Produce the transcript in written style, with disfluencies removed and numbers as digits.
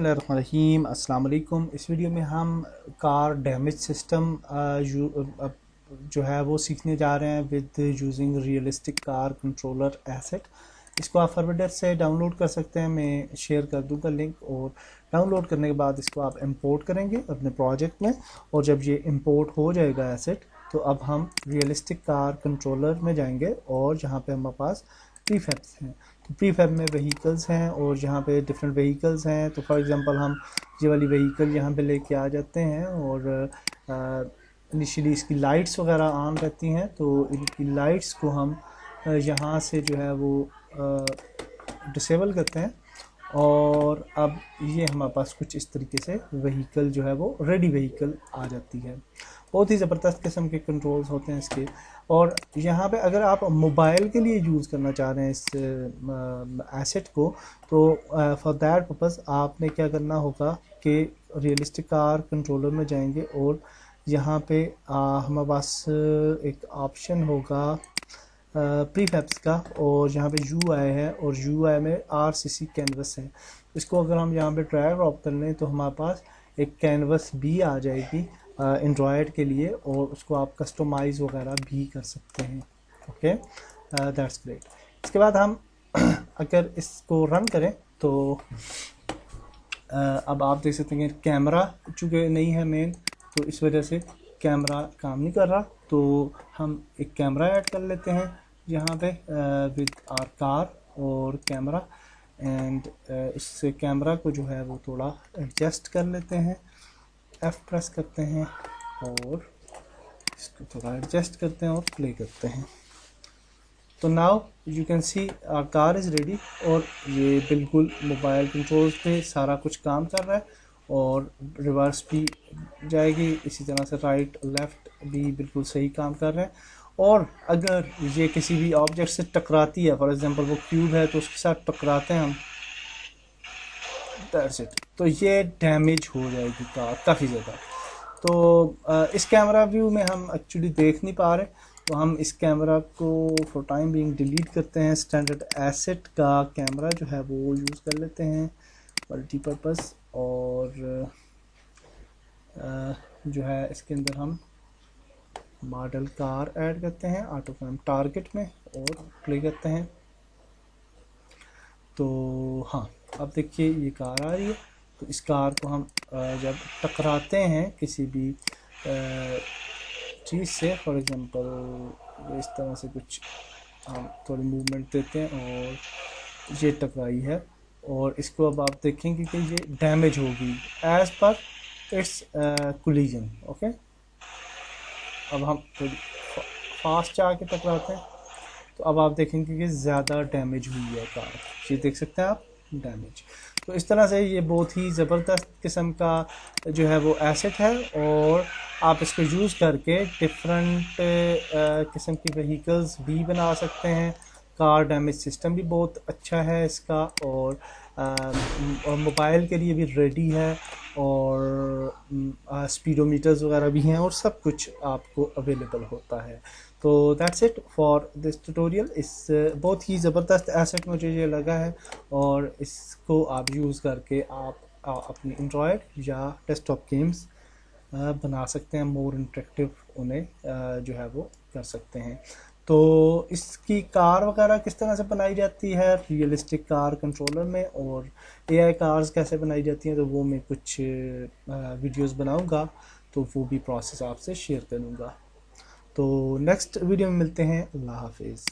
रहीम अस्सलाम वालेकुम। इस वीडियो में हम कार डैमेज सिस्टम जो है वो सीखने जा रहे हैं with using realistic car controller asset. इसको आप फॉरवर्डर से डाउनलोड कर सकते हैं, मैं शेयर कर दूंगा लिंक। और डाउनलोड करने के बाद इसको आप इंपोर्ट करेंगे अपने प्रोजेक्ट में, और जब ये इंपोर्ट हो जाएगा एसेट तो अब हम रियलिस्टिक कार कंट्रोलर में जाएंगे और जहाँ पे हमारे पास प्रीफैब्स हैं। तो प्रीफैब में व्हीकल्स हैं और यहाँ पे डिफरेंट व्हीकल्स हैं। तो फॉर एग्जांपल हम ये वाली व्हीकल यहाँ पे लेके आ जाते हैं और इनिशियली इसकी लाइट्स वगैरह ऑन रहती हैं, तो इनकी लाइट्स को हम यहाँ से जो है वो डिसेबल करते हैं। और अब ये हमारे पास कुछ इस तरीके से व्हीकल जो है वो रेडी व्हीकल आ जाती है। बहुत ही ज़बरदस्त किस्म के कंट्रोल्स होते हैं इसके। और यहाँ पे अगर आप मोबाइल के लिए यूज़ करना चाह रहे हैं इस एसेट को, तो फॉर दैट पर्पज़ आपने क्या करना होगा कि रियलिस्टिक कार कंट्रोलर में जाएंगे और यहाँ पे हमारे पास एक ऑप्शन होगा प्रीफैब्स का, और यहाँ पे UI है और UI में RCC कैनवस है। इसको अगर हम यहाँ पे ड्रैग ड्रॉप कर लें तो हमारे पास एक कैनवस भी आ जाएगी एंड्रॉयड के लिए, और उसको आप कस्टमाइज़ वगैरह भी कर सकते हैं। Okay, that's great. इसके बाद हम अगर इसको रन करें तो अब आप देख सकते हैं कैमरा चूँकि नहीं है मेन, तो इस वजह से कैमरा काम नहीं कर रहा। तो हम एक कैमरा ऐड कर लेते हैं यहाँ पे विद आर कार और कैमरा, एंड इस कैमरा को जो है वो थोड़ा एडजस्ट कर लेते हैं। F प्रेस करते हैं और इसको थोड़ा एडजस्ट करते हैं और प्ले करते हैं। तो now you can see our car is ready, और ये बिल्कुल मोबाइल कंट्रोल्स पे सारा कुछ काम कर रहा है। और रिवर्स भी जाएगी, इसी तरह से राइट लेफ़्ट भी बिल्कुल सही काम कर रहे हैं। और अगर ये किसी भी ऑब्जेक्ट से टकराती है, फॉर एग्जांपल वो क्यूब है तो उसके साथ टकराते हैं हम, दैट्स इट, तो ये डैमेज हो जाएगी कार काफ़ी ज़्यादा। तो इस कैमरा व्यू में हम एक्चुअली देख नहीं पा रहे, तो हम इस कैमरा को फॉर टाइम बीइंग डिलीट करते हैं। स्टैंडर्ड एसेट का कैमरा जो है वो यूज़ कर लेते हैं मल्टीपर्पज़, और जो है इसके अंदर हम मॉडल कार ऐड करते हैं ऑटो फ्रेम टारगेट में और प्ले करते हैं। तो हाँ, अब देखिए ये कार आ रही है। तो इस कार को हम जब टकराते हैं किसी भी चीज़ से, फॉर एग्जांपल इस तरह से कुछ हम थोड़ी मूवमेंट देते हैं और ये टकराई है, और इसको अब आप देखेंगे कि ये डैमेज होगी as per it's collision. Okay, अब हम थोड़ी फास्ट जाके टकराते हैं तो अब आप देखेंगे कि ज़्यादा डैमेज हुई है कार। ये देख सकते हैं आप, डैमेज। तो इस तरह से ये बहुत ही ज़बरदस्त किस्म का जो है वो एसेट है, और आप इसको यूज़ करके डिफरेंट किस्म की व्हीकल्स भी बना सकते हैं। कार डैमेज सिस्टम भी बहुत अच्छा है इसका, और मोबाइल के लिए भी रेडी है, और स्पीडोमीटर्स वगैरह भी हैं, और सब कुछ आपको अवेलेबल होता है। तो that's it for this tutorial. इस बहुत ही ज़बरदस्त एसेट मुझे ये लगा है, और इसको आप यूज़ करके आप अपनी एंड्रॉयड या डेस्कटॉप गेम्स बना सकते हैं, मोर इंटरेक्टिव उन्हें जो है वो कर सकते हैं। तो इसकी कार वगैरह किस तरह से बनाई जाती है रियलिस्टिक कार कंट्रोलर में, और AI कार्स कैसे बनाई जाती हैं, तो वो मैं कुछ वीडियोस बनाऊंगा, तो वो भी प्रोसेस आपसे शेयर करूंगा। तो नेक्स्ट वीडियो में मिलते हैं। अल्लाह हाफिज़।